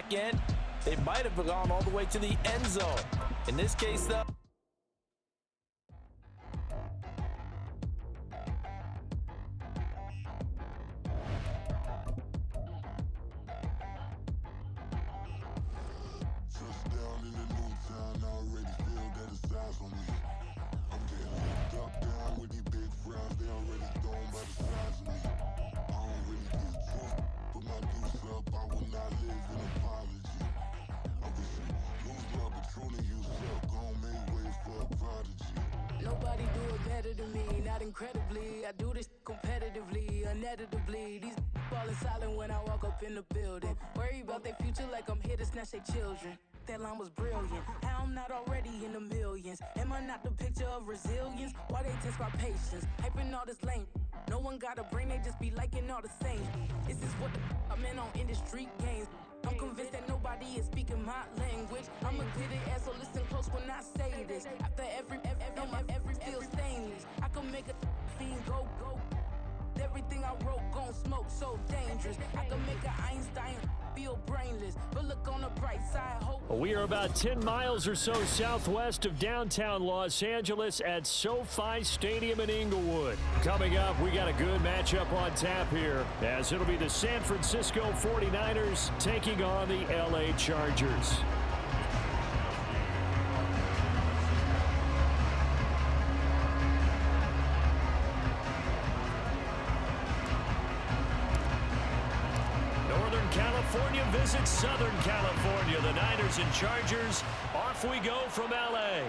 back end, they might have gone all the way to the end zone. In this case, though, nobody do it better than me, not incredibly. I do this competitively, uneditably. These falling silent when I walk up in the building. Worry about their future like I'm here to snatch their children. That line was brilliant. How I'm not already in the millions? Am I not the picture of resilience? Why they test my patience? Hyping all this lame. No one got a brain, they just be liking all the same. This is what the I'm in on industry games. I'm convinced that nobody is speaking my language. I'm a good ass, so listen close when I say this. After every feel stainless. I can make a fiend go. Everything I wrote gon' smoke, so dangerous. I can make an Einstein feel brainless, but look on the bright side, hope. We are about 10 miles or so southwest of downtown Los Angeles at SoFi Stadium in Inglewood. Coming up, we got a good matchup on tap here, as it'll be the San Francisco 49ers taking on the LA Chargers. California visits Southern California. The Niners and Chargers. Off we go from L.A.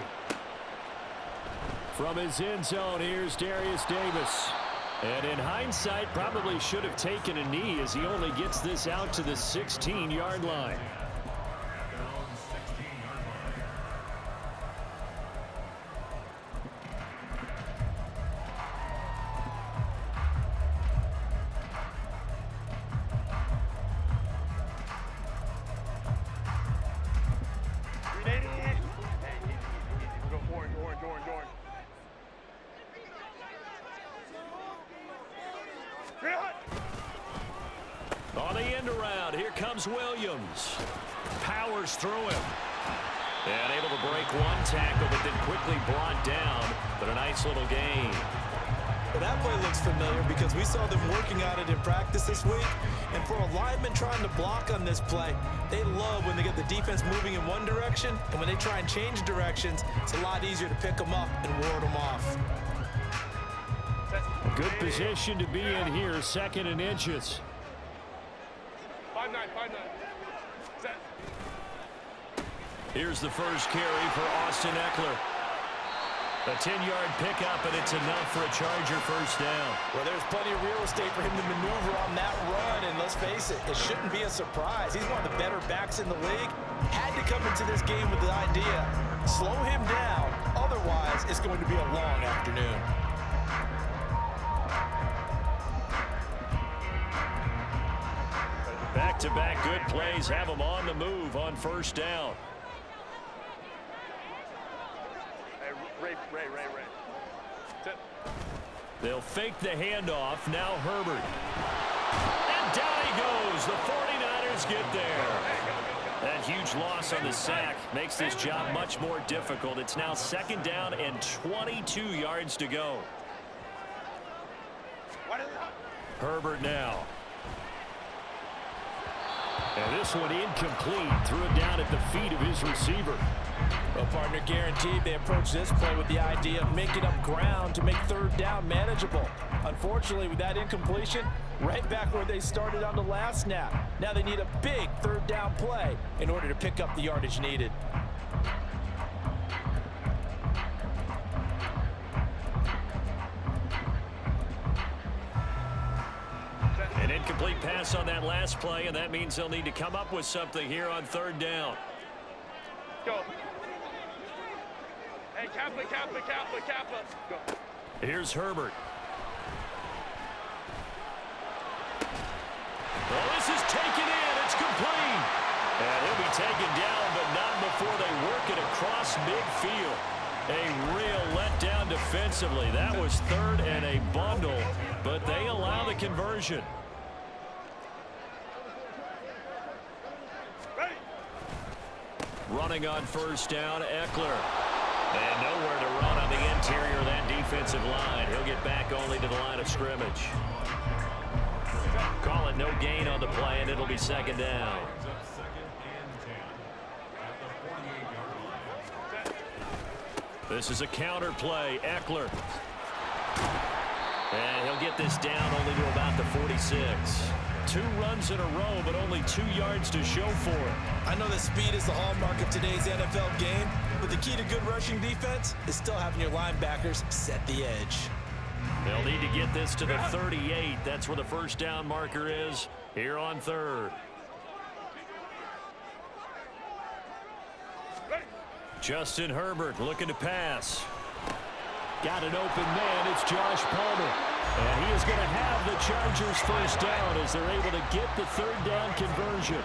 From his end zone, here's Darius Davis. And in hindsight, probably should have taken a knee as he only gets this out to the 16-yard line. On the end around, here comes Williams. Powers through him. And able to break one tackle, but then quickly brought down. But a nice little gain. Well, that play looks familiar because we saw them working on it in practice this week. And for a lineman trying to block on this play, they love when they get the defense moving in one direction. And when they try and change directions, it's a lot easier to pick them up and ward them off. A good position to be in here, 2nd and inches. 5-9. Set. Here's the first carry for Austin Eckler. A 10-yard pickup, and it's enough for a Charger first down. Well, there's plenty of real estate for him to maneuver on that run, and let's face it, it shouldn't be a surprise. He's one of the better backs in the league. Had to come into this game with the idea, slow him down, otherwise it's going to be a long afternoon. Back-to-back good plays have him on the move on first down. Ray. They'll fake the handoff. Now Herbert. And down he goes. The 49ers get there. That huge loss on the sack makes this job much more difficult. It's now 2nd down and 22 yards to go. Herbert now. And this one incomplete. Threw it down at the feet of his receiver. Well, partner, guaranteed they approach this play with the idea of making up ground to make 3rd down manageable. Unfortunately, with that incompletion, right back where they started on the last snap. Now they need a big 3rd down play in order to pick up the yardage needed. An incomplete pass on that last play, and that means they'll need to come up with something here on 3rd down. Go. Hey, Kappa. Go. Here's Herbert. Well, this is taken in. It's complete. And he'll be taken down, but not before they work it across midfield. A real letdown defensively. That was 3rd and a bundle, but they allow the conversion. Ready. Running on first down, Eckler. And nowhere to run on the interior of that defensive line. He'll get back only to the line of scrimmage. Call it no gain on the play, and it'll be second down. This is a counter play. Eckler. And he'll get this down only to about the 46. 2 runs in a row, but only 2 yards to show for it. I know that speed is the hallmark of today's NFL game, but the key to good rushing defense is still having your linebackers set the edge. They'll need to get this to the 38. That's where the first down marker is here on third. Justin Herbert looking to pass. Got an open man. It's Josh Palmer. And he is going to have the Chargers first down as they're able to get the third down conversion.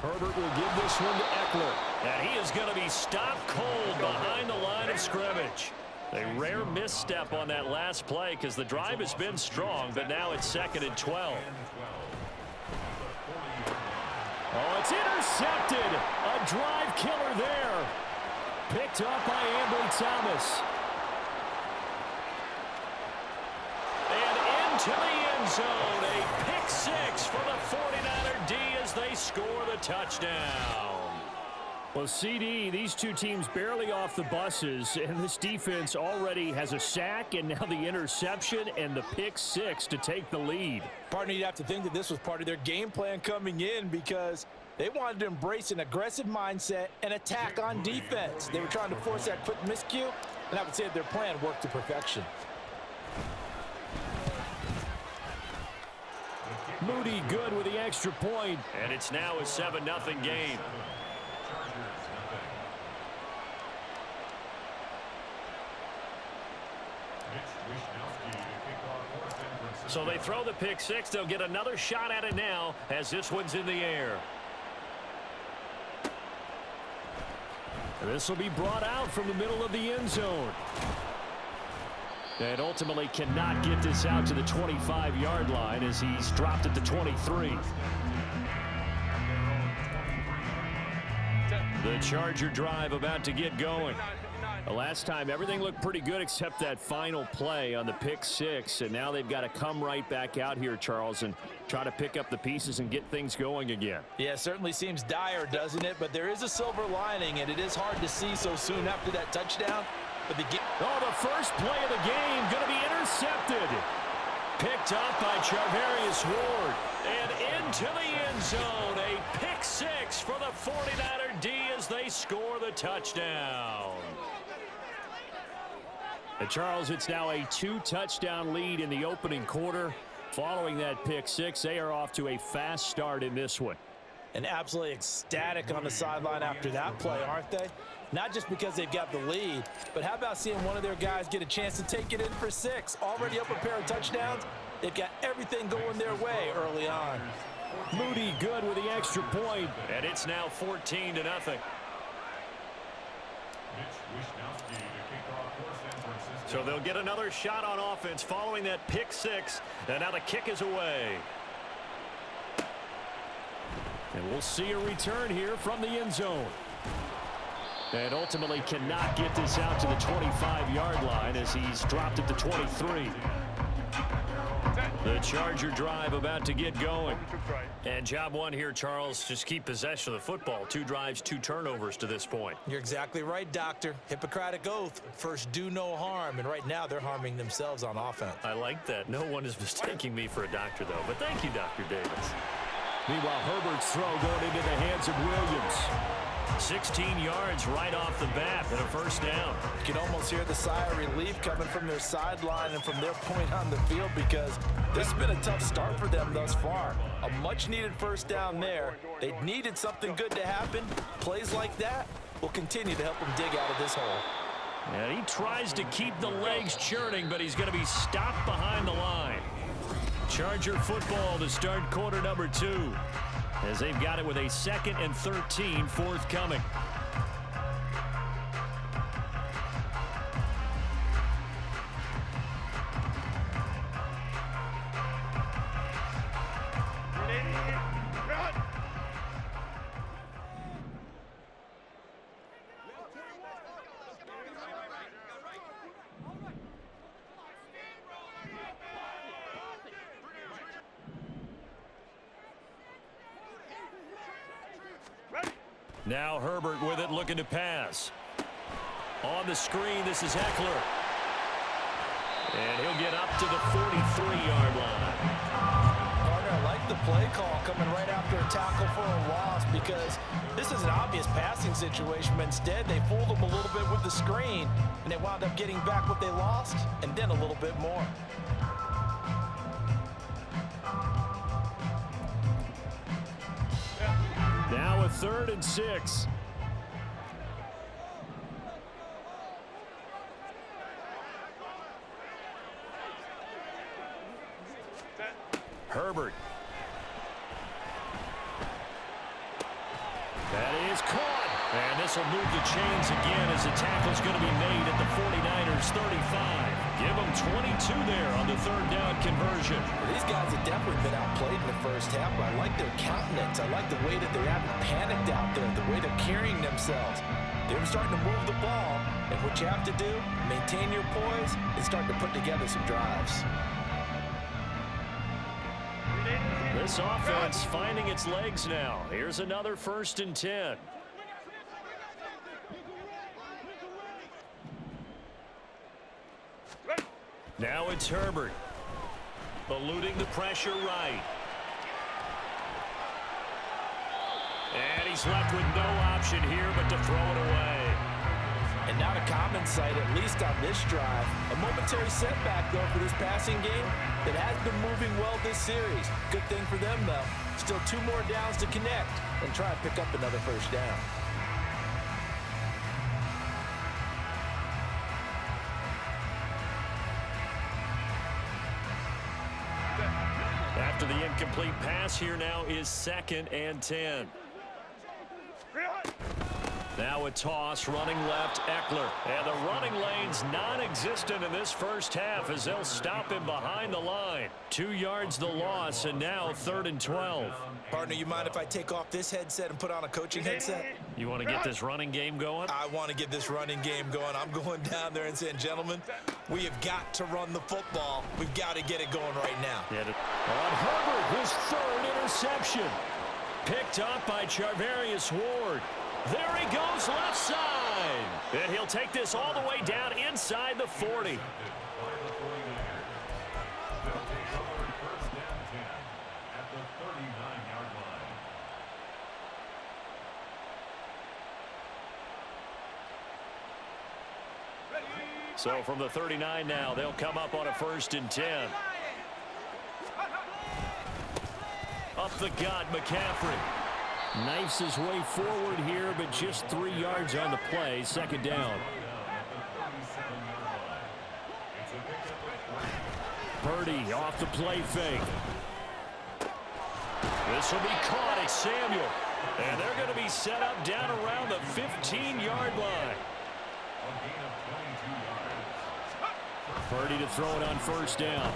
Herbert will give this one to Eckler. And he is going to be stopped cold behind the line of scrimmage. A rare misstep on that last play because the drive has been strong, but now it's 2nd and 12. Oh, it's intercepted. A drive killer there. Picked up by Ambry Thomas. And into the end zone. A pick 6 for the 49er D as they score the touchdown. Well, CD, these two teams barely off the buses, and this defense already has a sack and now the interception and the pick 6 to take the lead. Partner, you'd have to think that this was part of their game plan coming in because they wanted to embrace an aggressive mindset and attack on defense. They were trying to force that quick miscue, and I would say that their plan worked to perfection. Moody good with the extra point, and it's now a 7-0 game. So they throw the pick 6. They'll get another shot at it now as this one's in the air. This will be brought out from the middle of the end zone. And ultimately cannot get this out to the 25-yard line as he's dropped at the 23. The Charger drive about to get going. The last time everything looked pretty good except that final play on the pick 6, and now they've got to come right back out here, Charles, and try to pick up the pieces and get things going again. Yeah, it certainly seems dire, doesn't it? But there is a silver lining, and it is hard to see so soon after that touchdown. But the first play of the game going to be intercepted. Picked up by Charvarius Ward. And into the end zone. A pick 6 for the 49er D as they score the touchdown. And Charles, it's now a 2-touchdown lead in the opening quarter. Following that pick 6, they are off to a fast start in this one. And absolutely ecstatic on the sideline after that play, aren't they? Not just because they've got the lead, but how about seeing one of their guys get a chance to take it in for 6? Already up a pair of touchdowns. They've got everything going their way early on. Moody good with the extra point, and it's now 14-0. So they'll get another shot on offense following that pick 6, and now the kick is away. And we'll see a return here from the end zone. And ultimately cannot get this out to the 25-yard line as he's dropped at the 23. The Charger drive about to get going. And job one here, Charles, just keep possession of the football. 2 drives, 2 turnovers to this point. You're exactly right, Doctor. Hippocratic oath. First, do no harm. And right now, they're harming themselves on offense. I like that. No one is mistaking me for a doctor, though. But thank you, Dr. Davis. Meanwhile, Herbert's throw going into the hands of Williams. 16 yards right off the bat and a first down. You can almost hear the sigh of relief coming from their sideline and from their point on the field because this has been a tough start for them thus far. A much-needed first down there. They needed something good to happen. Plays like that will continue to help them dig out of this hole. And he tries to keep the legs churning, but he's going to be stopped behind the line. Charger football to start quarter number 2. As they've got it with a 2nd and 13 forthcoming. Now Herbert with it, looking to pass. On the screen, this is Eckler. And he'll get up to the 43-yard line. Partner, I like the play call coming right after a tackle for a loss, because this is an obvious passing situation, but instead they fooled them a little bit with the screen, and they wound up getting back what they lost, and then a little bit more. Now a 3rd and 6. Herbert. That is caught. And this will move the chains again as the tackle's going to be made at the 49ers 35. Give them 22 there on the 3rd down conversion. Well, these guys have definitely been outplayed in the first half, but I like their countenance. I like the way that they haven't panicked out there, the way they're carrying themselves. They're starting to move the ball, and what you have to do, maintain your poise and start to put together some drives. This offense finding its legs now. Here's another 1st and 10. Now it's Herbert. Eluding the pressure right. And he's left with no option here but to throw it away. And not a common sight, at least on this drive. A momentary setback, though, for this passing game that has been moving well this series. Good thing for them, though. Still 2 more downs to connect and try to pick up another 1st down. After the incomplete pass, here now is 2nd and 10. Now a toss, running left, Eckler. And the running lane's non-existent in this first half as they'll stop him behind the line. 2 yards the loss, and now 3rd and 12. Partner, you mind if I take off this headset and put on a coaching headset? You want to get this running game going? I want to get this running game going. I'm going down there and saying, gentlemen, we have got to run the football. We've got to get it going right now. On Herbert, his 3rd interception. Picked up by Charvarius Ward. There he goes left side. And he'll take this all the way down inside the 40. So from the 39 now, they'll come up on a 1st and 10. Up the gut, McCaffrey. Knifes his way forward here, but just 3 yards on the play. 2nd down. Purdy off the play fake. This will be caught. It's Samuel. And they're going to be set up down around the 15-yard line. Purdy to throw it on 1st down.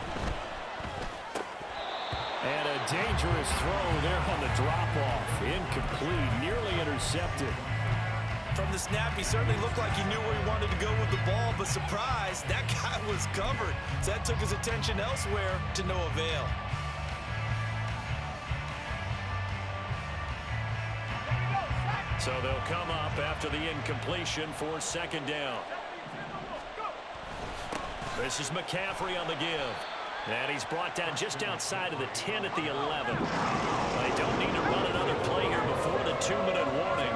And a dangerous throw there on the drop-off. Incomplete, nearly intercepted. From the snap, he certainly looked like he knew where he wanted to go with the ball, but surprise, that guy was covered. So that took his attention elsewhere to no avail. So they'll come up after the incompletion for 2nd down. This is McCaffrey on the give. And he's brought down just outside of the 10 at the 11. They don't need to run another play here before the 2-minute warning.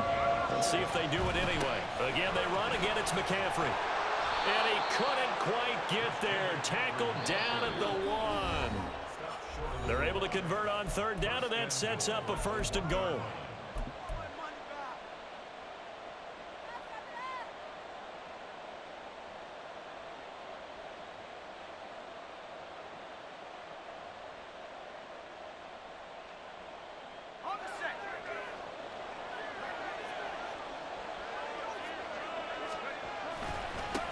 Let's see if they do it anyway. Again, they run. Again, it's McCaffrey. And he couldn't quite get there. Tackled down at the 1. They're able to convert on 3rd down, and that sets up a 1st and goal.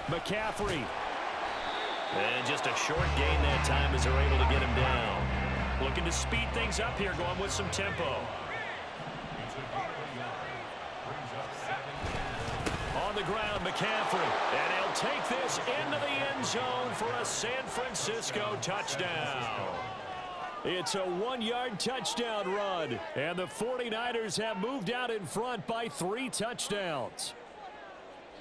McCaffrey. And just a short gain that time as they're able to get him down. Looking to speed things up here, going with some tempo. On the ground, McCaffrey. And he'll take this into the end zone for a San Francisco touchdown. It's a 1-yard touchdown run. And the 49ers have moved out in front by 3 touchdowns.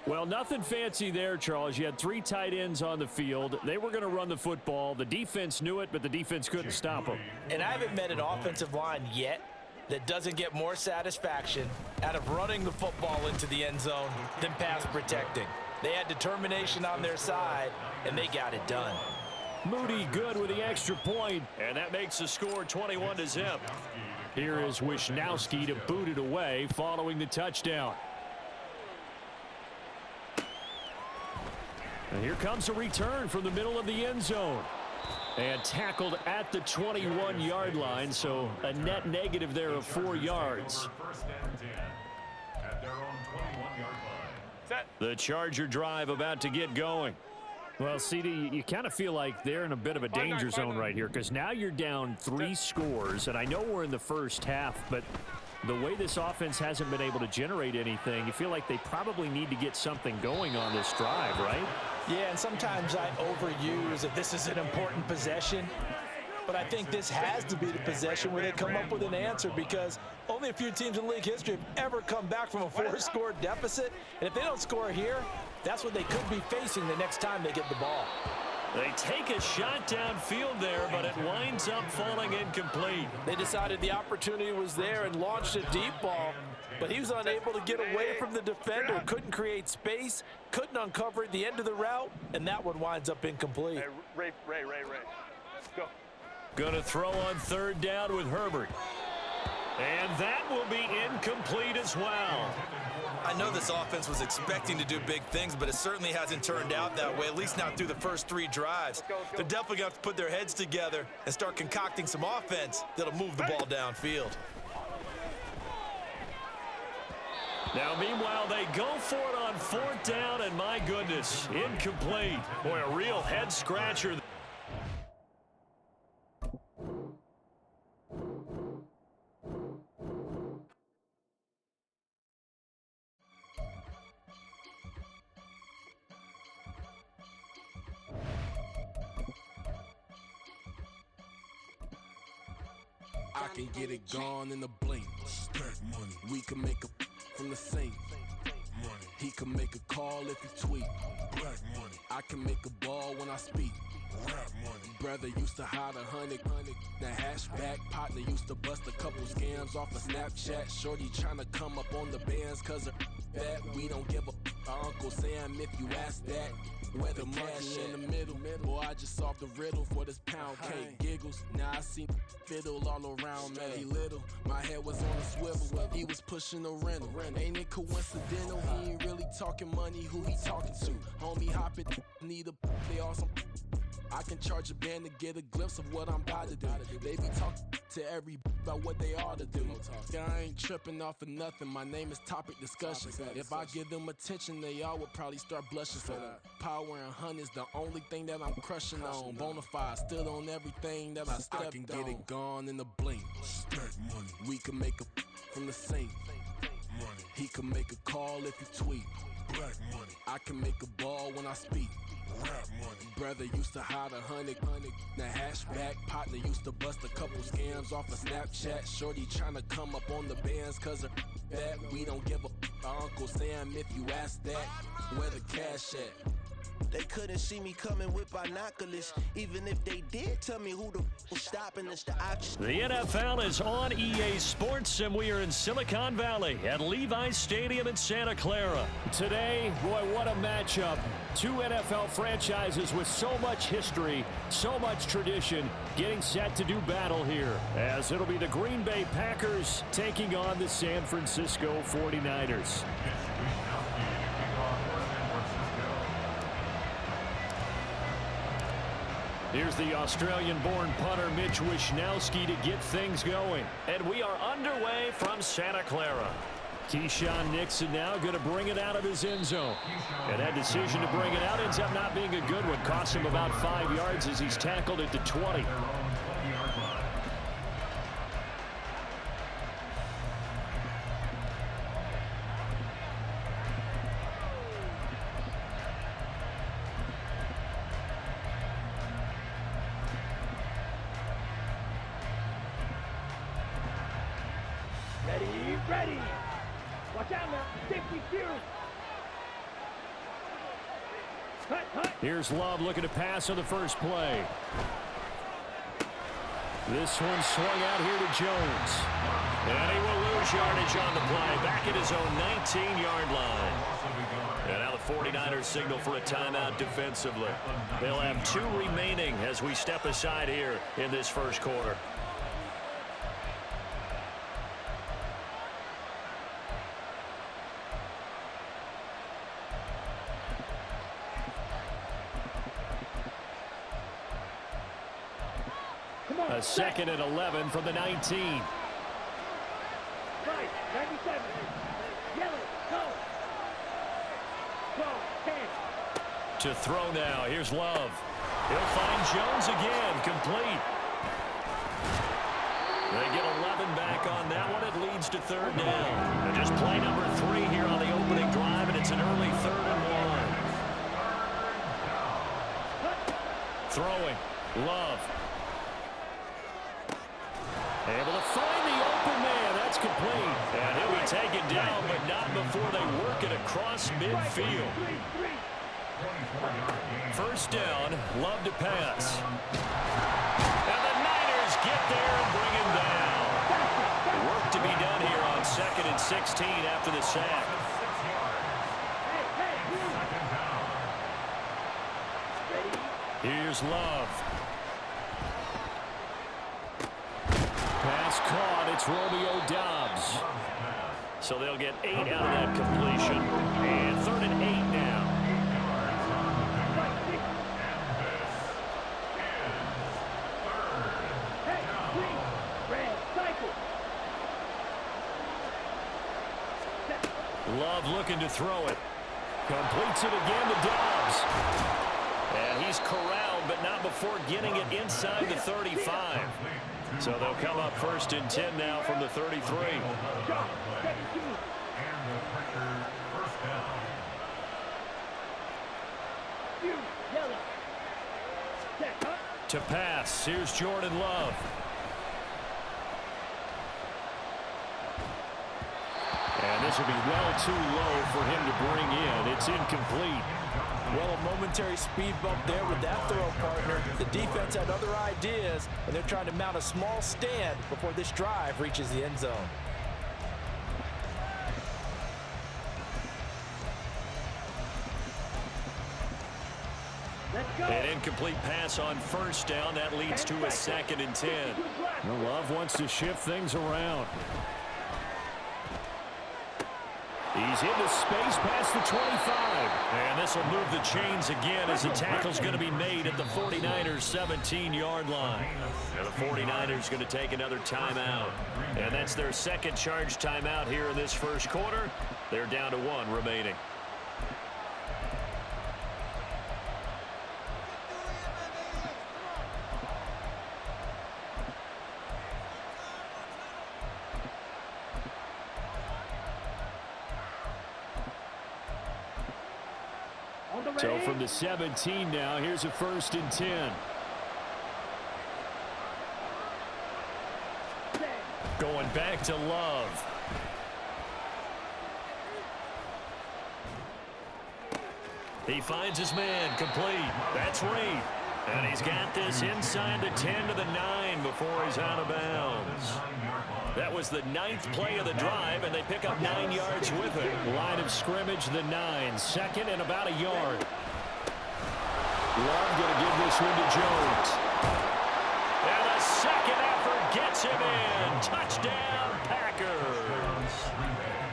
Well, nothing fancy there, Charles. You had 3 tight ends on the field. They were going to run the football. The defense knew it, but the defense couldn't stop them. And I haven't met an offensive line yet that doesn't get more satisfaction out of running the football into the end zone than pass protecting. They had determination on their side, and they got it done. Moody good with the extra point. And that makes the score 21-0. Here is Wisnowski to boot it away following the touchdown. And here comes a return from the middle of the end zone. And tackled at the 21-yard line, so a net negative there of 4 yards. The Charger drive about to get going. Well, CD, you kind of feel like they're in a bit of a danger zone right here because now you're down 3 scores, and I know we're in the first half, but the way this offense hasn't been able to generate anything, you feel like they probably need to get something going on this drive, right? Yeah, and sometimes I overuse that this is an important possession, but I think this has to be the possession where they come up with an answer because only a few teams in league history have ever come back from a 4-score deficit, and if they don't score here, that's what they could be facing the next time they get the ball. They take a shot downfield there, but it winds up falling incomplete. They decided the opportunity was there and launched a deep ball, but he was unable to get away from the defender, couldn't create space, couldn't uncover at the end of the route, and that one winds up incomplete. Ray. Go. Gonna throw on 3rd down with Herbert. And that will be incomplete as well. I know this offense was expecting to do big things, but it certainly hasn't turned out that way, at least not through the first 3 drives. They're definitely going to have to put their heads together and start concocting some offense that'll move the ball downfield. Now, meanwhile, they go for it on 4th down, and my goodness, incomplete. Boy, a real head-scratcher. I can get it gone in a blink. Stack money. We can make a from the sink. Money. He can make a call if he tweet. Black money. I can make a ball when I speak. Rap money. Brother used to hide 100. The hashback partner used to bust a couple scams off of Snapchat. Shorty tryna come up on the bands cause of that. We don't give a Uncle Sam if you ask that. Where the money in the middle. Boy, I just solved the riddle for this pound cake. Giggles, now I see fiddle all around me. He little, my head was on a swivel. He was pushing a rental. Ain't it coincidental? He ain't really talking money. Who he talking to? Homie, hop it, need a they awesome. I can charge a band to get a glimpse of what I'm about to do. They be talking to every about what they ought to do. I ain't tripping off of nothing. My name is topic discussion. If I give them attention, they all would probably start blushing. Power and hunt is the only thing that I'm crushing on. Bonafide stood on everything that I stepped on. I can get it gone in a blink. Stack money. We can make a from the sink. Money. He can make a call if he tweet. Black money. I can make a ball when I speak. Rap money. Brother used to hide 100. The hashback partner used to bust a couple scams off of Snapchat. Shorty tryna come up on the bands cause of that. We don't give a Uncle Sam if you ask that. Where the cash at? They couldn't see me coming with binoculars. Even if they did tell me who the was stopping us, the option. The NFL is on EA Sports, and we are in Silicon Valley at Levi's Stadium in Santa Clara. Today, boy, what a matchup. 2 NFL franchises with so much history, so much tradition, getting set to do battle here. As it'll be the Green Bay Packers taking on the San Francisco 49ers. Here's the Australian-born punter Mitch Wisnowski to get things going. And we are underway from Santa Clara. Keyshawn Nixon now going to bring it out of his end zone. And that decision to bring it out ends up not being a good one. Costs him about 5 yards as he's tackled at the 20. Ready. Watch out now. Safety fear. Here's Love looking to pass on the first play. This one swung out here to Jones. And he will lose yardage on the play. Back at his own 19-yard line. And now the 49ers signal for a timeout defensively. They'll have 2 remaining as we step aside here in this first quarter. A 2nd and 11 from the 19. Right, 97. Yellow, go. Go, 10. To throw now. Here's Love. He'll find Jones again. Complete. They get 11 back on that one. It leads to 3rd down. And just play number 3 here on the opening drive, and it's an early 3rd and 1. Throwing. Love. Able to find the open man. That's complete. And he'll be taken down, but not before they work it across midfield. 1st down. Love to pass. And the Niners get there and bring him down. Work to be done here on 2nd and 16 after the sack. Here's Love. Pass caught. It's Romeo Doubs. So they'll get 8 out of that completion. And 3rd and 8 now. Love looking to throw it. Completes it again to Doubs. And he's corralled, but not before getting it inside the 35. So they'll come up 1st and 10 now from the 33. To pass, here's Jordan Love. And this will be well too low for him to bring in. It's incomplete. Well, a momentary speed bump there with that throw, partner. The defense had other ideas, and they're trying to mount a small stand before this drive reaches the end zone. An incomplete pass on 1st down. That leads to a 2nd and 10. Well, Love wants to shift things around. He's into space past the 25. And this will move the chains again as the tackle's going to be made at the 49ers' 17-yard line. And the 49ers going to take another timeout. And that's their 2nd charge timeout here in this first quarter. They're down to 1 remaining. So from the 17 now, here's a 1st and 10. Going back to Love. He finds his man, complete. That's Reed. And he's got this inside the 10 to the 9 before he's out of bounds. That was the 9th play of the drive, and they pick up 9 yards with it. Line of scrimmage, the 9. 2nd and about a yard. Love going to give this one to Jones. And the 2nd effort gets him in. Touchdown, Packers.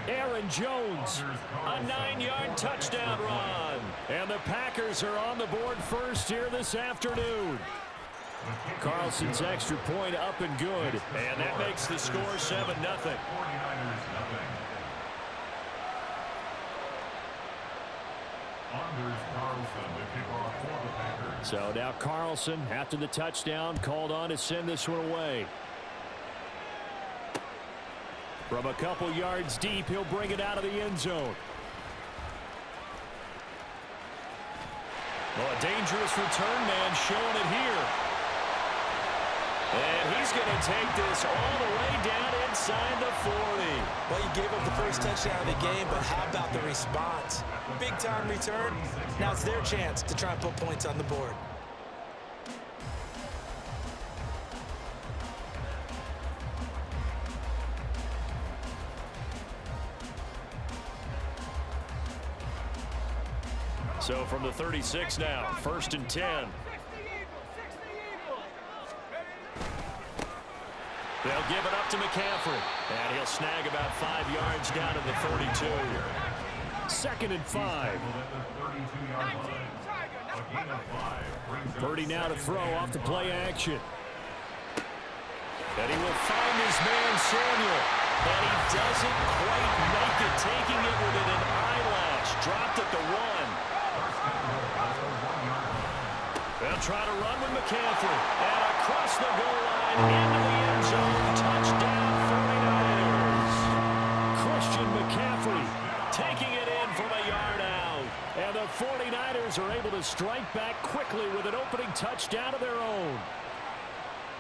Aaron Jones, a 9-yard touchdown run. And the Packers are on the board first here this afternoon. Carlson's extra point up and good. And that makes the score 7-0. So now Carlson, after the touchdown, called on to send this one away. From a couple yards deep, he'll bring it out of the end zone. Well, a dangerous return man showing it here. And he's going to take this all the way down inside the 40. Well, you gave up the first touchdown of the game, but how about the response? Big-time return. Now it's their chance to try and put points on the board. So from the 36 now, 1st and 10. They'll give it up to McCaffrey. And he'll snag about 5 yards down to the 32. 2nd and 5. Purdy now to throw off the play action. And he will find his man Samuel. And he doesn't quite make it, taking it within an eyelash. Dropped at the 1. They'll try to run with McCaffrey. And across the goal line into the end zone. Touchdown 49ers. Christian McCaffrey taking it in from a yard out. And the 49ers are able to strike back quickly with an opening touchdown of their own.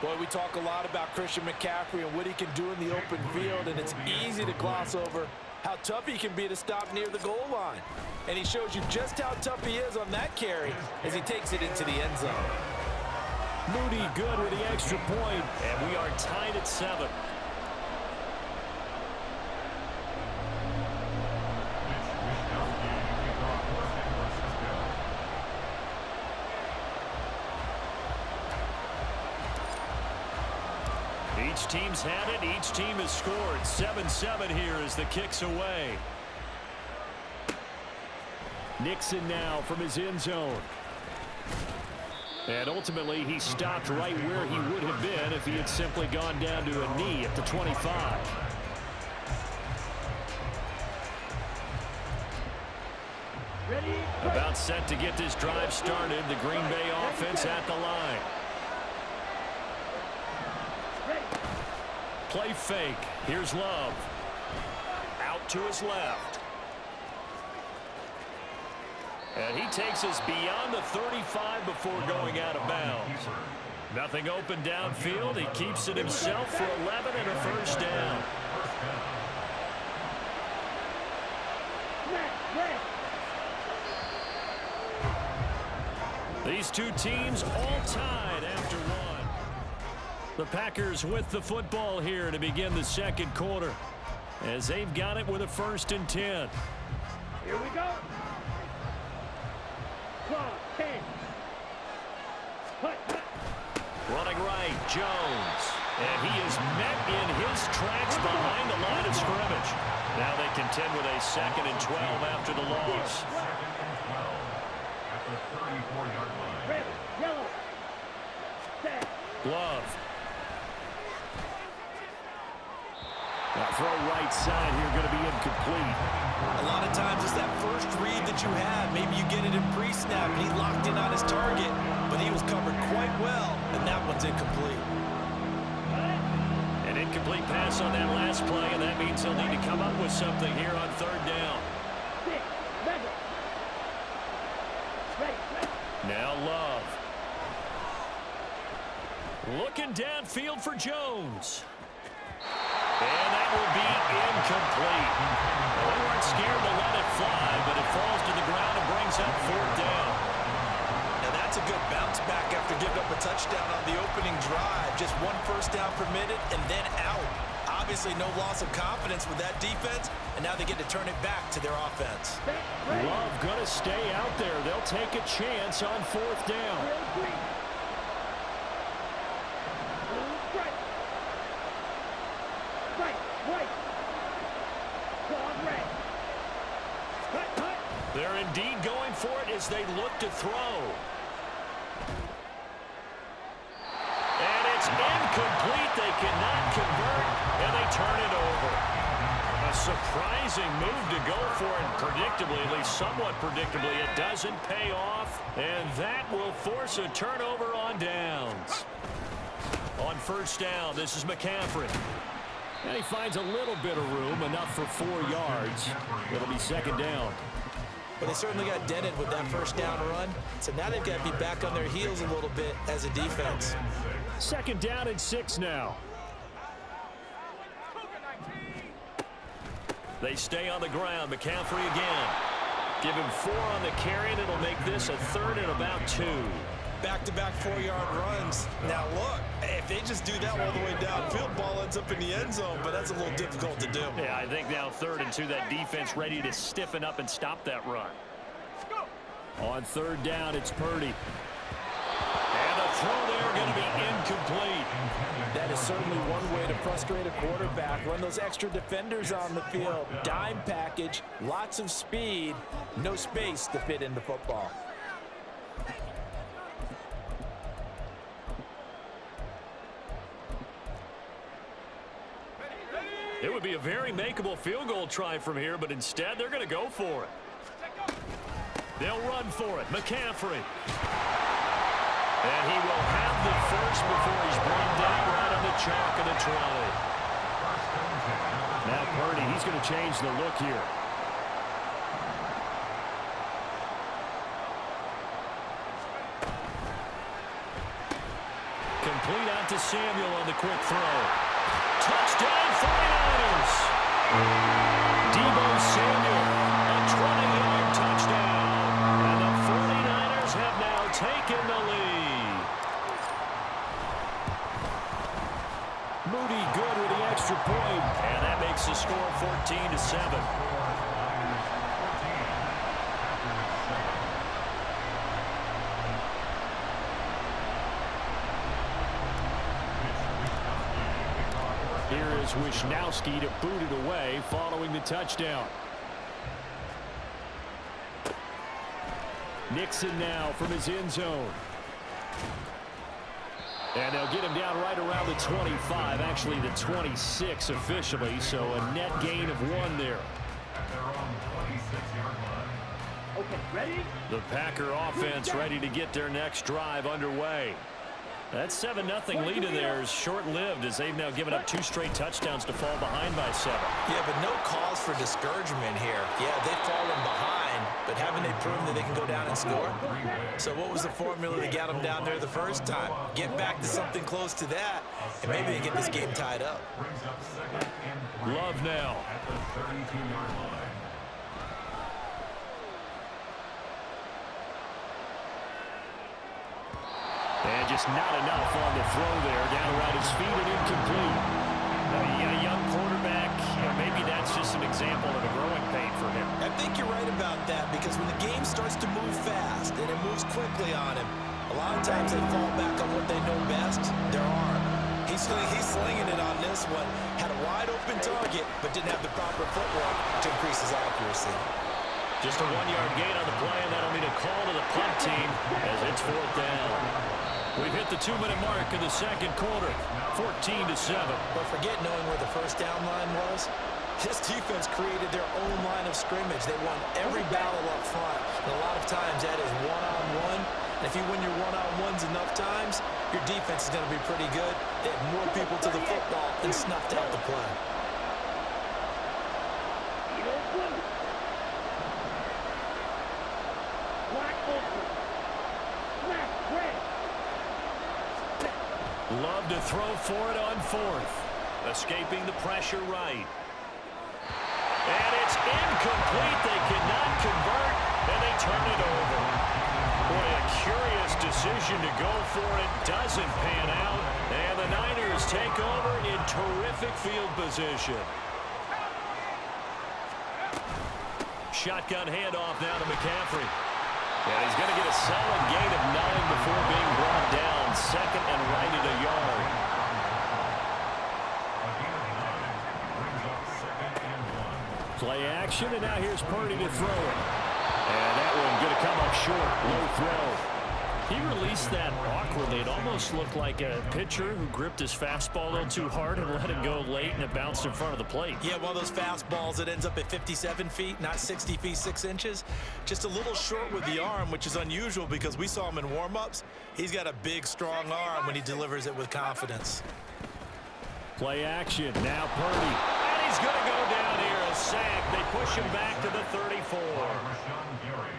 Boy, we talk a lot about Christian McCaffrey and what he can do in the open field, and it's easy to gloss over how tough he can be to stop near the goal line. And he shows you just how tough he is on that carry as he takes it into the end zone. Moody good with the extra point, and we are tied at 7. Each team's had it. Each team has scored. 7-7 here as the kick's away. Nixon now from his end zone. And ultimately, he stopped right where he would have been if he had simply gone down to a knee at the 25. Ready? About set to get this drive started. The Green Bay offense at the line. Play fake. Here's Love. Out to his left. And he takes us beyond the 35 before going out of bounds. Nothing open downfield. He keeps it himself for 11 and a first down. These two teams all tied after one. The Packers with the football here to begin the second quarter as they've got it with a 1st and 10. Here we go. Clock 10. Running right, Jones. And he is met in his tracks behind the line of scrimmage. Now they contend with a 2nd and 12 after the loss. Red, yellow. Set. Glove. Now throw right side here, going to be incomplete. A lot of times it's that first read that you have. Maybe you get it in pre-snap and he locked in on his target, but he was covered quite well, and that one's incomplete. An incomplete pass on that last play, and that means he'll need to come up with something here on 3rd down. Now Love. Looking downfield for Jones. And that will be incomplete. Well, they weren't scared to let it fly, but it falls to the ground and brings up 4th down. Now that's a good bounce back after giving up a touchdown on the opening drive. Just 1 first down permitted and then out. Obviously no loss of confidence with that defense, and now they get to turn it back to their offense. Love going to stay out there. They'll take a chance on 4th down. They're indeed going for it as they look to throw. And it's incomplete. They cannot convert, and they turn it over. A surprising move to go for it, predictably, at least somewhat predictably. It doesn't pay off, and that will force a turnover on downs. On 1st down, this is McCaffrey. And he finds a little bit of room, enough for 4 yards. It'll be 2nd down. But they certainly got dented with that first down run. So now they've got to be back on their heels a little bit as a defense. 2nd down and 6 now. They stay on the ground. McCaffrey again. Give him 4 on the carry, and it'll make this a 3rd and about 2. Back-to-back 4-yard runs. Now look, if they just do that all the way downfield, ball ends up in the end zone, but that's a little difficult to do. Yeah, I think now 3rd and 2, that defense ready to stiffen up and stop that run. On 3rd down, it's Purdy. And the throw there going to be incomplete. That is certainly one way to frustrate a quarterback. Run those extra defenders on the field. Dime package, lots of speed, no space to fit in the football. It would be a very makeable field goal try from here, but instead they're going to go for it. They'll run for it. McCaffrey. And he will have the first before he's brought down right on the chalk of the trolley. Now Purdy, he's going to change the look here. Complete out to Samuel on the quick throw. Touchdown 49ers. Deebo Samuel, a 20-yard touchdown. And the 49ers have now taken the lead. Moody good with the extra point. And that makes the score 14-7. Here is Wisnowski to boot it away following the touchdown. Nixon now from his end zone. And they'll get him down right around the 25, actually the 26 officially, so a net gain of 1 there. Okay, ready? The Packer offense ready to get their next drive underway. That 7-0 lead of theirs short-lived as they've now given up 2 straight touchdowns to fall behind by 7. Yeah, but no cause for discouragement here. Yeah, they've fallen behind, but haven't they proven that they can go down and score? So what was the formula that got them down there the first time? Get back to something close to that, and maybe they get this game tied up. Love now. And just not enough on the throw there. Down around his feet and incomplete. Now, you got a young quarterback. Maybe that's just an example of a growing pain for him. I think you're right about that, because when the game starts to move fast and it moves quickly on him, a lot of times they fall back on what they know best, their arm. He's slinging it on this one. Had a wide open target, but didn't have the proper footwork to increase his accuracy. Just a 1-yard gain on the play, and that'll mean a call to the punt team as it's 4th down. We've hit the 2-minute mark in the second quarter, 14-7. But forget knowing where the first down line was. This defense created their own line of scrimmage. They won every battle up front. And a lot of times that is one-on-one. And if you win your one-on-ones enough times, your defense is going to be pretty good. They have more people to the football and snuffed out the play. Love to throw for it on 4th. Escaping the pressure right. And it's incomplete. They cannot convert, and they turn it over. Boy, a curious decision to go for it. Doesn't pan out. And the Niners take over in terrific field position. Shotgun handoff now to McCaffrey. And he's going to get a solid gain of 9 before being brought down. 2nd and right at a yard. Play action, and now here's Purdy to throw it. And that one going to come up short. Low throw. He released that awkwardly. It almost looked like a pitcher who gripped his fastball a little too hard and let it go late, and it bounced in front of the plate. Yeah, one of those fastballs that ends up at 57 feet, not 60 feet, 6 inches. Just a little short with the arm, which is unusual because we saw him in warm-ups. He's got a big, strong arm when he delivers it with confidence. Play action. Now Purdy. And he's going to go down here, a sack. They push him back to the 34.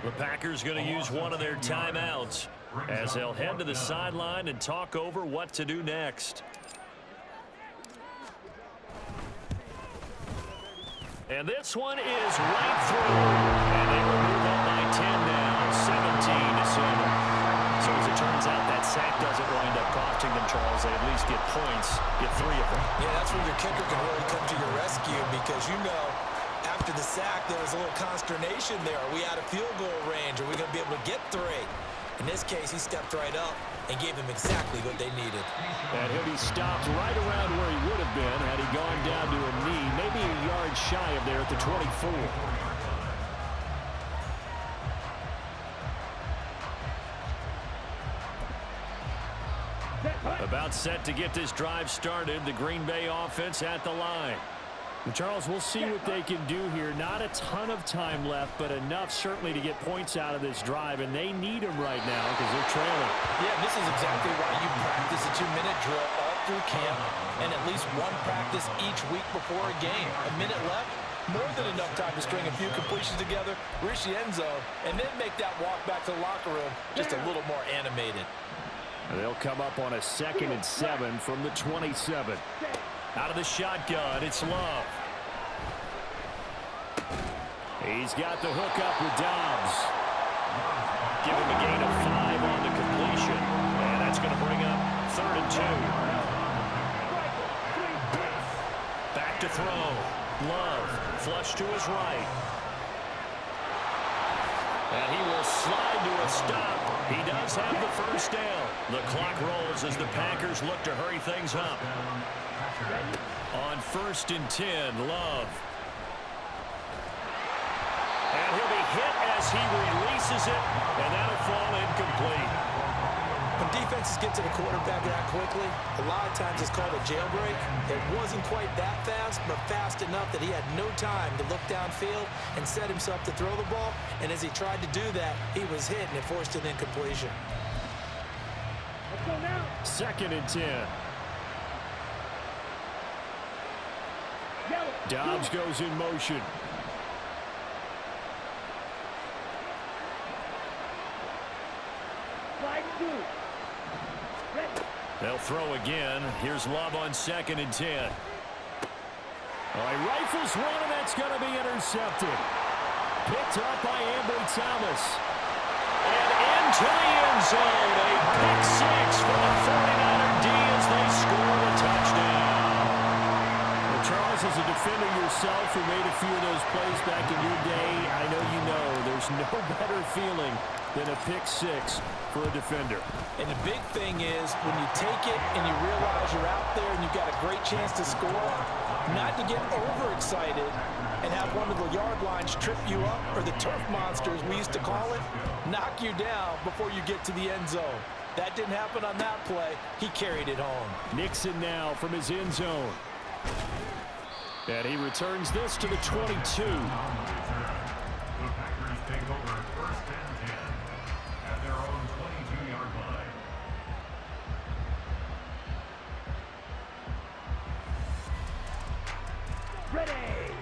The Packers going to use one of their timeouts as they'll head to the sideline and talk over what to do next. And this one is right through. And they will move up by 10 now, 17-7. So as it turns out, that sack doesn't wind up costing them, Charles. They at least get points, get 3 of them. Yeah, that's where your kicker can really come to your rescue because, you know, after the sack, there was a little consternation there. Are we out of field goal range? Are we going to be able to get 3? In this case, he stepped right up and gave them exactly what they needed. And he'll be stopped right around where he would have been had he gone down to a knee, maybe a yard shy of there at the 24. About set to get this drive started. The Green Bay offense at the line. And Charles, we'll see what they can do here. Not a ton of time left, but enough certainly to get points out of this drive, and they need them right now because they're trailing. Yeah, this is exactly why you practice a 2-minute drill all through camp and at least one practice each week before a game. A minute left, more than enough time to string a few completions together, reach the end zone, and then make that walk back to the locker room just a little more animated. They'll come up on a 2nd and 7 from the 27. Out of the shotgun, it's Love. He's got the hook up with Dobbs. Give him a gain of 5 on the completion. And that's going to bring up 3rd and 2. Back to throw. Love, flush to his right. And he will slide to a stop. He does have the first down. The clock rolls as the Packers look to hurry things up. On 1st and 10, Love. And he'll be hit as he releases it, and that'll fall incomplete. When defenses get to the quarterback that quickly, a lot of times it's called a jailbreak. It wasn't quite that fast, but fast enough that he had no time to look downfield and set himself to throw the ball. And as he tried to do that, he was hit, and it forced an incompletion. 2nd and 10. Dobbs goes in motion. They'll throw again. Here's Love on 2nd and 10. All right, rifles one, and that's going to be intercepted. Picked up by Ambry Thomas. And into the end zone. A pick 6 for the 49er D as they score the touchdown. Well, Charles, as a defender yourself who made a few of those plays back in your day, I know you know there's no better feeling than a pick 6 for a defender. And the big thing is when you take it and you realize you're out there and you've got a great chance to score, not to get overexcited and have one of the yard lines trip you up, or the turf monsters we used to call it, knock you down before you get to the end zone. That didn't happen on that play. He carried it home. Nixon now from his end zone. And he returns this to the 22.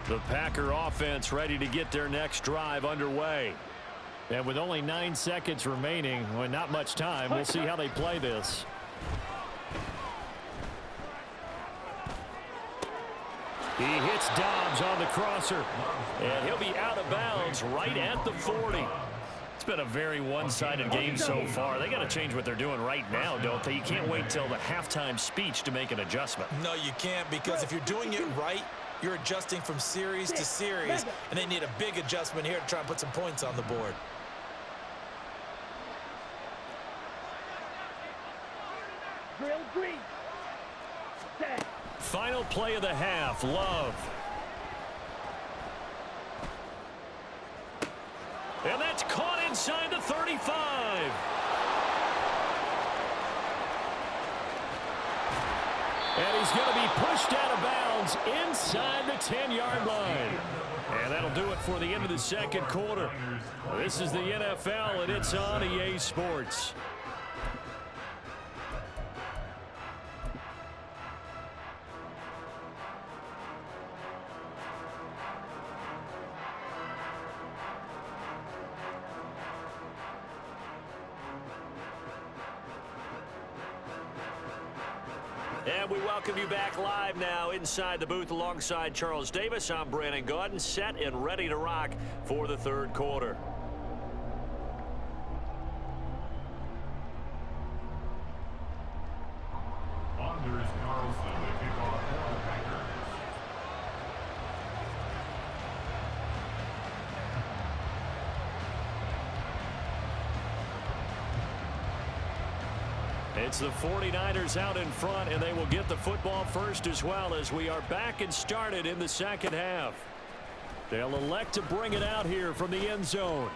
The Packer offense ready to get their next drive underway. And with only 9 seconds remaining, well, not much time, we'll see how they play this. He hits Dobbs on the crosser. And he'll be out of bounds right at the 40. It's been a very one-sided game so far. They got to change what they're doing right now, don't they? You can't wait till the halftime speech to make an adjustment. No, you can't, because if you're doing it right, you're adjusting from series to series, and they need a big adjustment here to try and put some points on the board. Drill green. Set. Final play of the half, Love. And that's caught inside the 35. And he's going to be pushed out of bounds inside the 10-yard line. And that'll do it for the end of the second quarter. This is the NFL, and it's on EA Sports. And we welcome you back live now inside the booth alongside Charles Davis. I'm Brandon Gaudin, set and ready to rock for the third quarter. Anders Carlson, the kickoff for the Packers. It's the 49ers out in front, and they will get the football first as well as we are back and started in the second half. They'll elect to bring it out here from the end zone.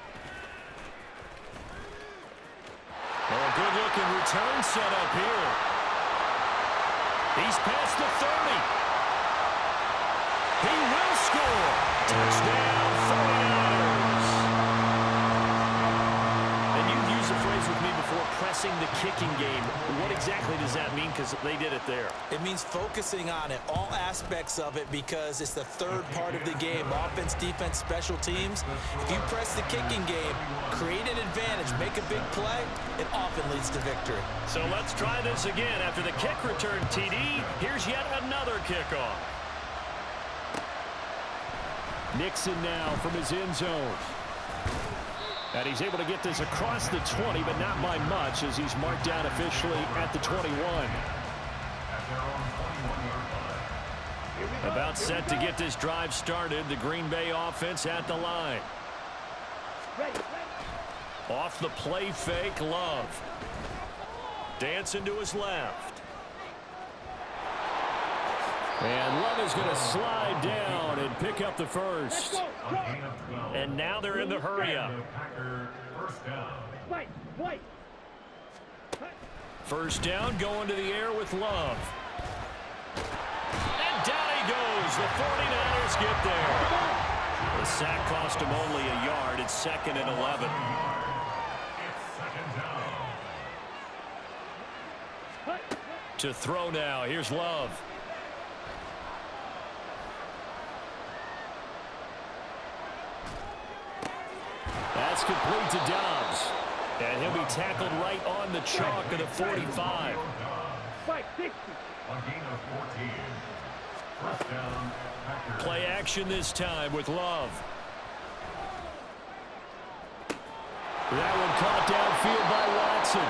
A good-looking return set up here. He's past the 30. He will score. Touchdown, 49ers. And you've used the phrase with me before, pressing the kicking game. What exactly does that mean? Because they did it there. It means focusing on it, all aspects of it, because it's the third part of the game. Offense, defense, special teams. If you press the kicking game, create an advantage, make a big play, it often leads to victory. So let's try this again. After the kick return TD, here's yet another kickoff. Nixon now from his end zone. And he's able to get this across the 20, but not by much, as he's marked down officially at the 21. About set to get this drive started. The Green Bay offense at the line. Off the play fake, Love. Dancing to his left. And Love is going to slide down and pick up the first. And now they're in the hurry-up. First down, going to the air with Love. And down he goes. The 49ers get there. The sack cost him only a yard. It's 2nd and 11. To throw now. Here's Love. That's complete to Dobbs. And he'll be tackled right on the chalk of the 45. Play action this time with Love. That one caught downfield by Watson.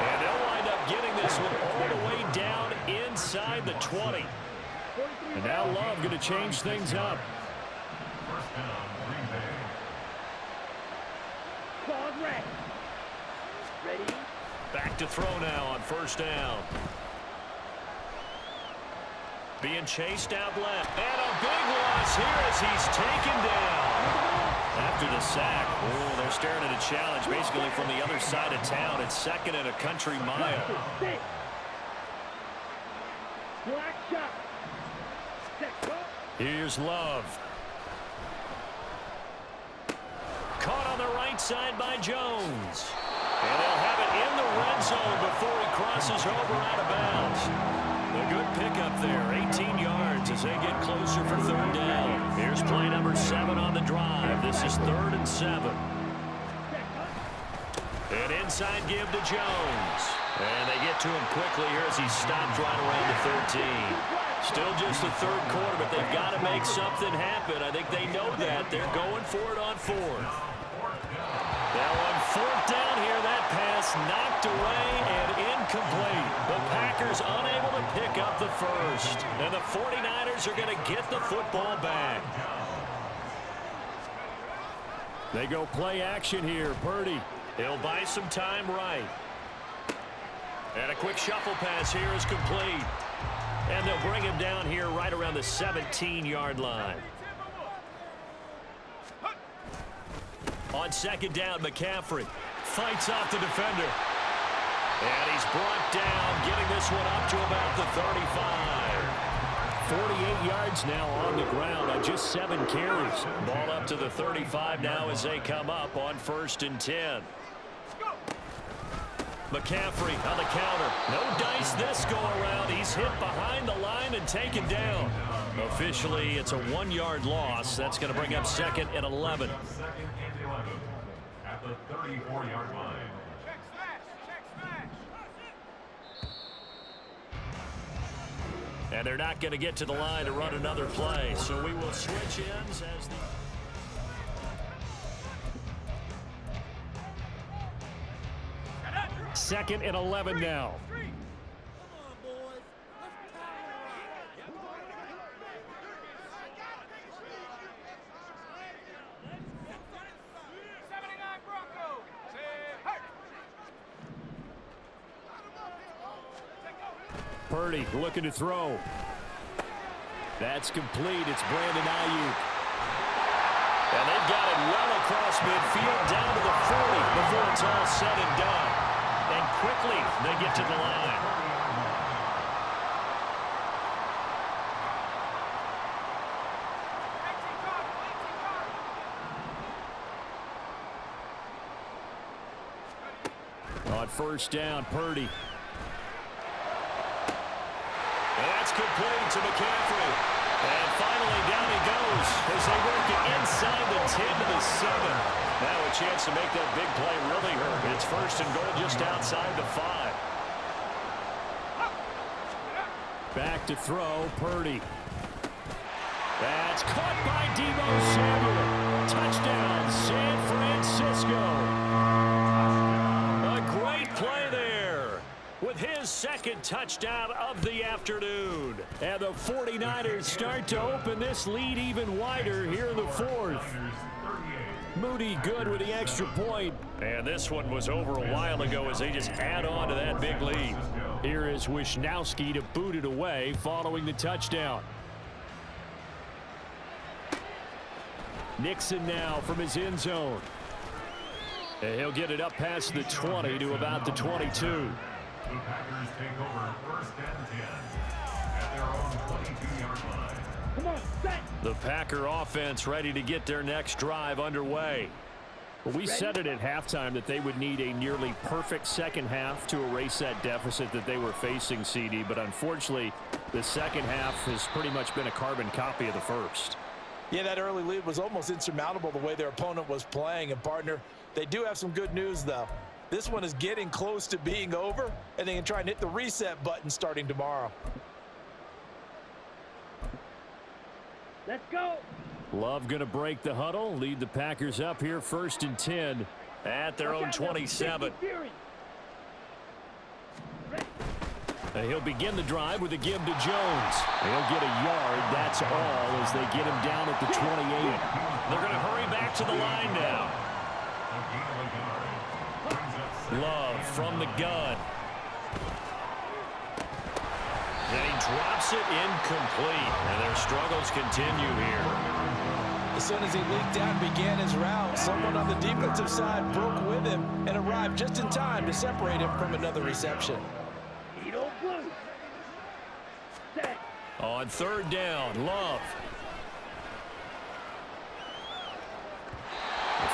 And they'll wind up getting this one all the way down inside the 20. And now Love going to change things up. Ready? Back to throw now on first down. Being chased out left. And a big loss here as he's taken down. After the sack, oh, they're staring at a challenge basically from the other side of town. It's 2nd and a country mile. Here's Love. Caught on the right side by Jones. And they'll have it in the red zone before he crosses over out of bounds. A good pickup there, 18 yards as they get closer for third down. Here's play number 7 on the drive. This is 3rd and 7. An inside give to Jones. And they get to him quickly here as he stopped right around the 13. Still just the third quarter, but they've got to make something happen. I think they know that. They're going for it on 4th. Now on 4th down here, that pass knocked away and incomplete. The Packers unable to pick up the first. And the 49ers are going to get the football back. They go play action here. Purdy. He'll buy some time right. And a quick shuffle pass here is complete. And they'll bring him down here right around the 17-yard line. On 2nd down, McCaffrey fights off the defender. And he's brought down, getting this one up to about the 35. 48 yards now on the ground on just 7 carries. Ball up to the 35 now as they come up on 1st and 10. McCaffrey on the counter. No dice this go around. He's hit behind the line and taken down. Officially, it's a 1-yard loss. That's going to bring up 2nd and 11. At the 34-yard line. And they're not going to get to the line to run another play. So we will switch ends as the... Second and 11 now. Purdy looking to throw. That's complete. It's Brandon Ayuk. And they've got it well across midfield down to the 40 before it's all said and done. And quickly they get to the line. On first down, Purdy. That's complete to McCaffrey. And finally down he goes as they work it inside the 10 to the 7. Now a chance to make that big play really hurt. It's first and goal just outside the 5. Back to throw, Purdy. That's caught by Deebo Samuel. Touchdown, San Francisco. A great play there with his second touchdown of the afternoon. And the 49ers start to open this lead even wider here in the fourth. Moody good with the extra point. And this one was over a while ago as they just add on to that big lead. Here is Wisnowski to boot it away following the touchdown. Nixon now from his end zone. And he'll get it up past the 20 to about the 22. The Packers take over first and 10 at their own 22-yard line. Come on, set. The Packer offense ready to get their next drive underway. We said it at halftime that they would need a nearly perfect second half to erase that deficit that they were facing, CD, but unfortunately the second half has pretty much been a carbon copy of the first. Yeah, that early lead was almost insurmountable the way their opponent was playing. And, partner, they do have some good news, though. This one is getting close to being over, and they can try and hit the reset button starting tomorrow. Let's go. Love going to break the huddle, lead the Packers up here first and 10 at their own 27. And he'll begin the drive with a give to Jones. He'll get a yard, that's all, as they get him down at the 28. They're going to hurry back to the line now. Love from the gun. And he drops it incomplete. And their struggles continue here. As soon as he leaked out and began his route, someone on the defensive side broke with him and arrived just in time to separate him from another reception. On third down, Love.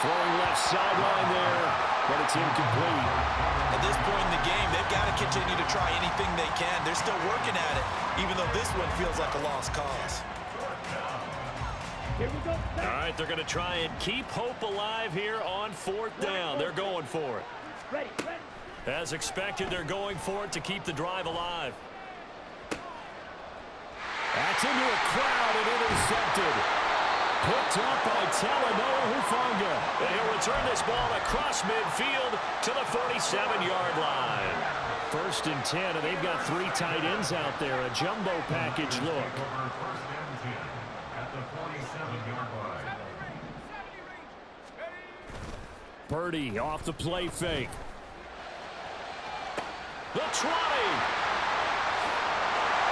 Throwing left sideline there, but it's incomplete. At this point in the game, they've got to continue to try anything they can. They're still working at it, even though this one feels like a lost cause. Here we go. All right, they're going to try and keep hope alive here on fourth down. They're going for it. Ready. As expected, they're going for it to keep the drive alive. That's into a crowd and intercepted. Picked up by Talanoa Hufanga. And he'll return this ball across midfield to the 47-yard line. First and 10, and they've got 3 tight ends out there. A jumbo package look. First and 10 at the 47-yard line. Purdy off the play fake. The 20.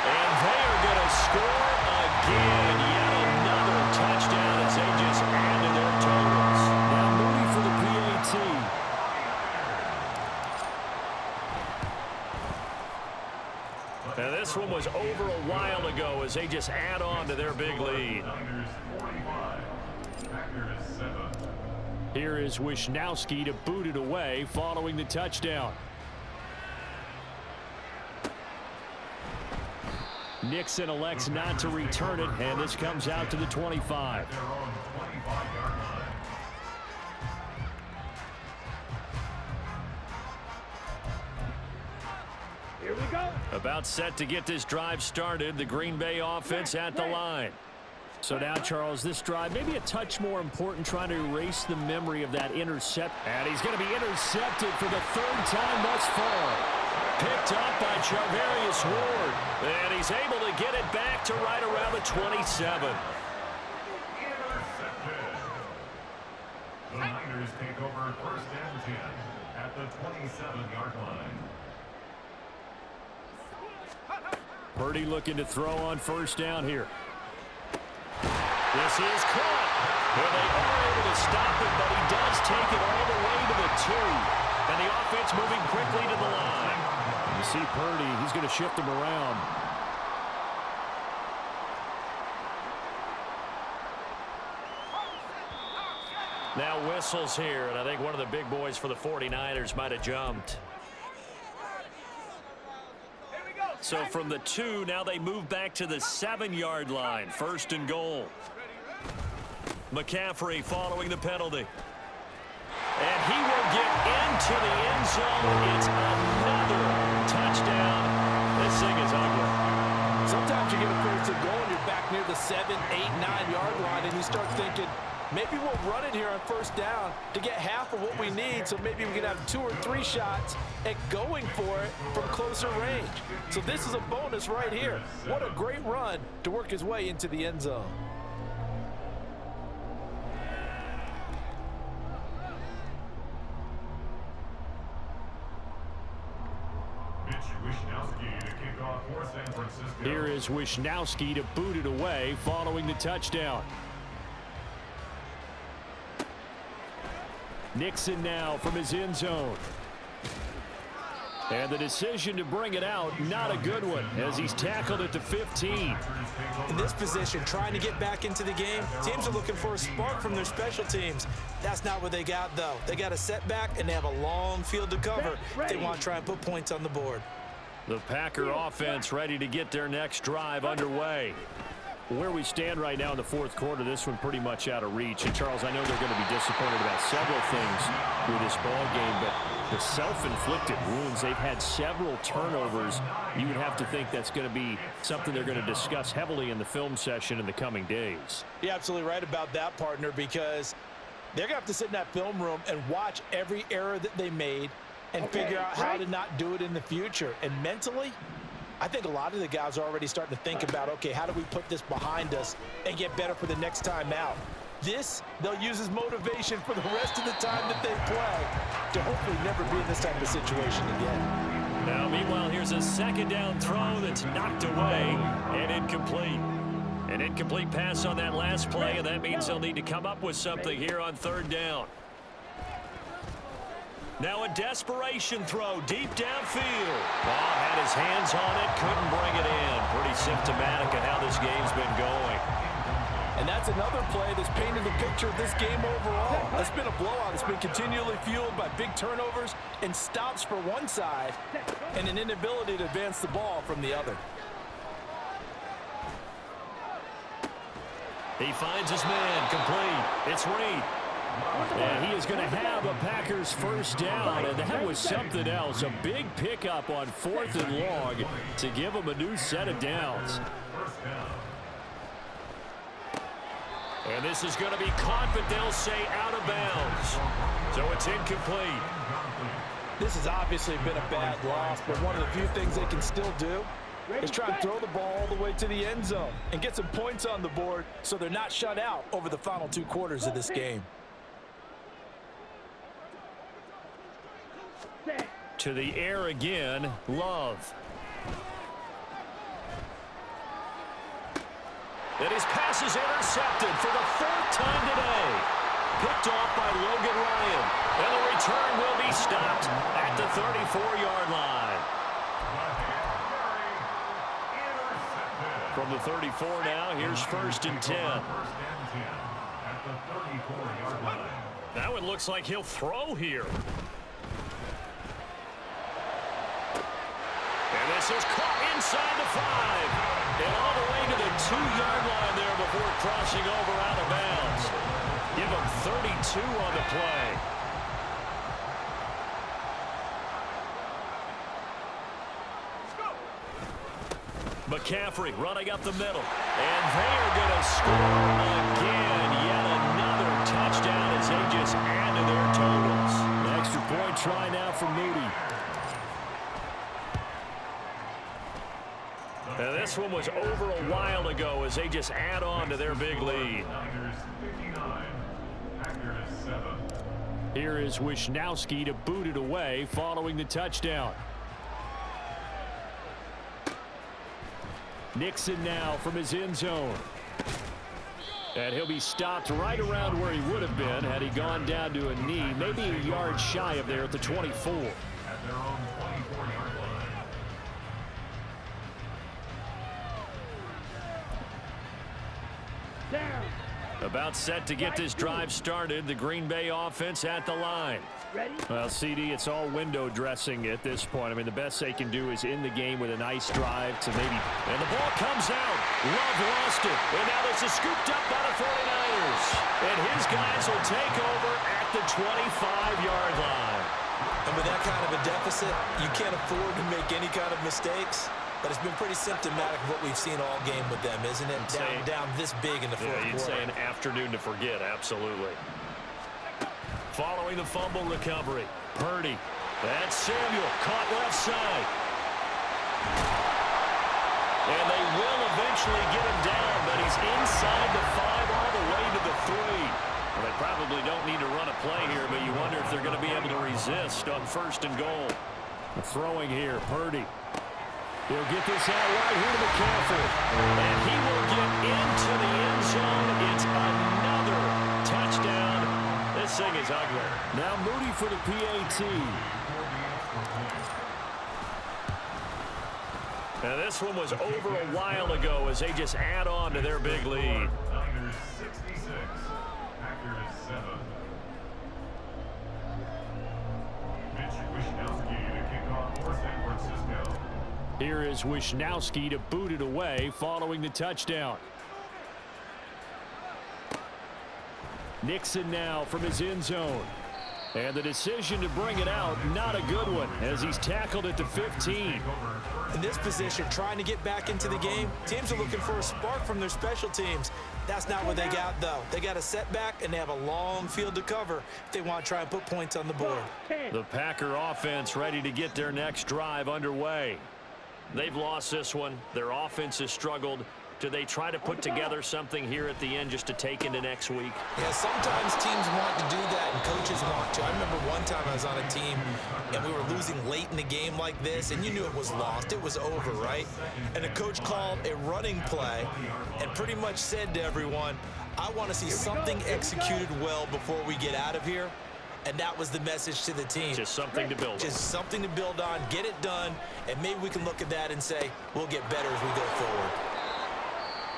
And they are going to score again. Yet another touchdown as they just added their totals. Now Moody for the PAT. And this one was over a while ago as they just add on to their big lead. Here is Wisnowski to boot it away following the touchdown. Nixon elects not to return it, and this comes out to the 25. Here we go. A About set to get this drive started. The Green Bay offense at the line. So now, Charles, this drive maybe a touch more important, trying to erase the memory of that intercept. And he's going to be intercepted for the third time thus far. Picked up by Charvarius Ward. And he's able to get it back to right around the 27. The Niners take over first and 10 at the 27-yard line. Purdy looking to throw on first down here. This is caught. Well, they are able to stop him, but he does take it all the way to the 2. And the offense moving quickly to the line. You see Purdy, he's going to shift him around. Now whistles here, and I think one of the big boys for the 49ers might have jumped. So from the 2, now they move back to the 7-yard line. First and goal. McCaffrey following the penalty. And he will get into the end zone. It's another touchdown. This thing is ugly. Sometimes you get a first and goal and you're back near the 7, 8, 9-yard line, and you start thinking, maybe we'll run it here on first down to get half of what we need, so maybe we can have 2 or 3 shots at going for it from closer range. So this is a bonus right here. What a great run to work his way into the end zone. Here is Wishnowski to boot it away following the touchdown. Nixon now from his end zone. And the decision to bring it out, not a good one, as he's tackled at the 15. In this position, trying to get back into the game, teams are looking for a spark from their special teams. That's not what they got, though. They got a setback, and they have a long field to cover if they want to try and put points on the board. The Packer offense ready to get their next drive underway. Where we stand right now in the fourth quarter, this one pretty much out of reach. And, Charles, I know they're going to be disappointed about several things with this ball game, but the self-inflicted wounds, they've had several turnovers. You would have to think that's going to be something they're going to discuss heavily in the film session in the coming days. You're absolutely right about that, partner, because they're going to have to sit in that film room and watch every error that they made and figure out how to not do it in the future. And mentally, I think a lot of the guys are already starting to think about, okay, how do we put this behind us and get better for the next time out? This, they'll use as motivation for the rest of the time that they play to hopefully never be in this type of situation again. Now, meanwhile, here's a second down throw that's knocked away and incomplete. An incomplete pass on that last play, and that means they'll need to come up with something here on third down. Now a desperation throw deep downfield. Ball had his hands on it, couldn't bring it in. Pretty symptomatic of how this game's been going. And that's another play that's painted the picture of this game overall. It's been a blowout. It's been continually fueled by big turnovers and stops for one side and an inability to advance the ball from the other. He finds his man complete. It's Reed. And he is going to have a Packers first down, and that was something else. A big pickup on 4th and long to give him a new set of downs. And this is going to be caught, but they'll say out of bounds. So it's incomplete. This has obviously been a bad loss, but one of the few things they can still do is try and throw the ball all the way to the end zone and get some points on the board so they're not shut out over the final 2 quarters of this game. To the air again, Love. And his pass is intercepted for the 4th time today. Picked off by Logan Ryan. And the return will be stopped at the 34-yard line. From the 34 now, here's 1st and 10. That one looks like he'll throw here. And this is caught inside the 5. And all the way to the 2-yard line there before crossing over out of bounds. Give him 32 on the play. McCaffrey running up the middle. And they are going to score again. Yet another touchdown as they just add to their totals. An extra point try now for Moody. And this one was over a while ago as they just add on to their big lead. Here is Wisnowski to boot it away following the touchdown. Nixon now from his end zone. And he'll be stopped right around where he would have been had he gone down to a knee, maybe a yard shy of there at the 24. At their own 24-yard line. Down. About set to get this drive started. The Green Bay offense at the line. Ready? Well, CD, it's all window dressing at this point. I mean, the best they can do is end the game with a nice drive to maybe... And the ball comes out. Love lost it. And now this is scooped up by the 49ers. And his guys will take over at the 25-yard line. And with that kind of a deficit, you can't afford to make any kind of mistakes. But it's been pretty symptomatic of what we've seen all game with them, isn't it? Down this big in the fourth quarter. You'd say an afternoon to forget, absolutely. Following the fumble recovery, Purdy. That's Samuel, caught left side. And they will eventually get him down, but he's inside the 5 all the way to the 3. Well, they probably don't need to run a play here, but you wonder if they're going to be able to resist on 1st and goal. Throwing here, Purdy. He'll get this out right here to McCaffrey. And he will get into the end zone. It's another touchdown. This thing is ugly. Now Moody for the PAT. Now this one was over a while ago as they just add on to their big lead. Niners 66, Packers 7. Mitch Wisnowski to kick off for San Francisco. Here is Wisnowski to boot it away following the touchdown. Nixon now from his end zone. And the decision to bring it out, not a good one, as he's tackled at the 15. In this position, trying to get back into the game, teams are looking for a spark from their special teams. That's not what they got, though. They got a setback, and they have a long field to cover if they want to try and put points on the board. The Packer offense ready to get their next drive underway. They've lost this one. Their offense has struggled. Do they try to put together something here at the end just to take into next week? Yeah, sometimes teams want to do that and coaches want to. I remember one time I was on a team and we were losing late in the game like this, and you knew it was lost. It was over, right? And the coach called a running play and pretty much said to everyone, I want to see something executed well before we get out of here. And that was the message to the team. Just something to build on. Just something to build on, get it done, and maybe we can look at that and say, we'll get better as we go forward.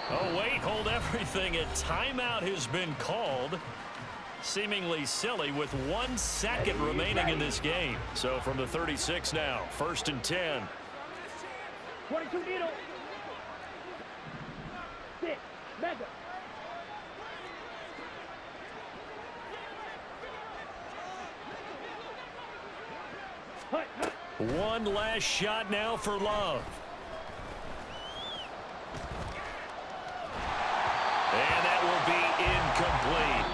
Oh, wait, hold everything. A timeout has been called. Seemingly silly with 1 second remaining in this game. So from the 36 now, 1st and 10. 22 needle. 6. Mega. Hut, hut. One last shot now for Love. And that will be incomplete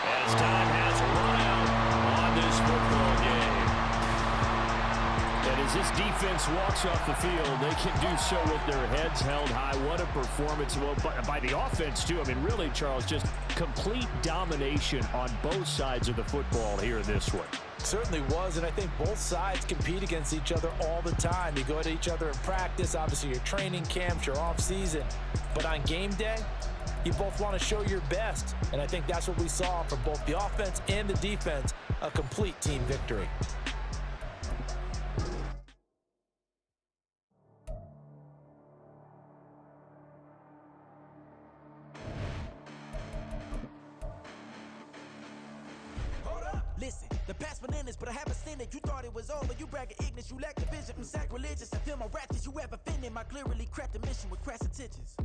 as time has run out on this football game. And as this defense walks off the field, they can do so with their heads held high. What a performance by the offense, too. I mean, really, Charles, just complete domination on both sides of the football here in this one. Certainly was, and I think both sides compete against each other all the time. You go at each other in practice, obviously your training camps, your off season, but on game day, you both want to show your best, and I think that's what we saw from both the offense and the defense, a complete team victory. Listen, the past bananas, but I haven't seen it. You thought it was over. You bragging ignorance. You lack the vision from sacrilegious. I feel my righteous. You ever offended my clearly crafted mission with crass intentions.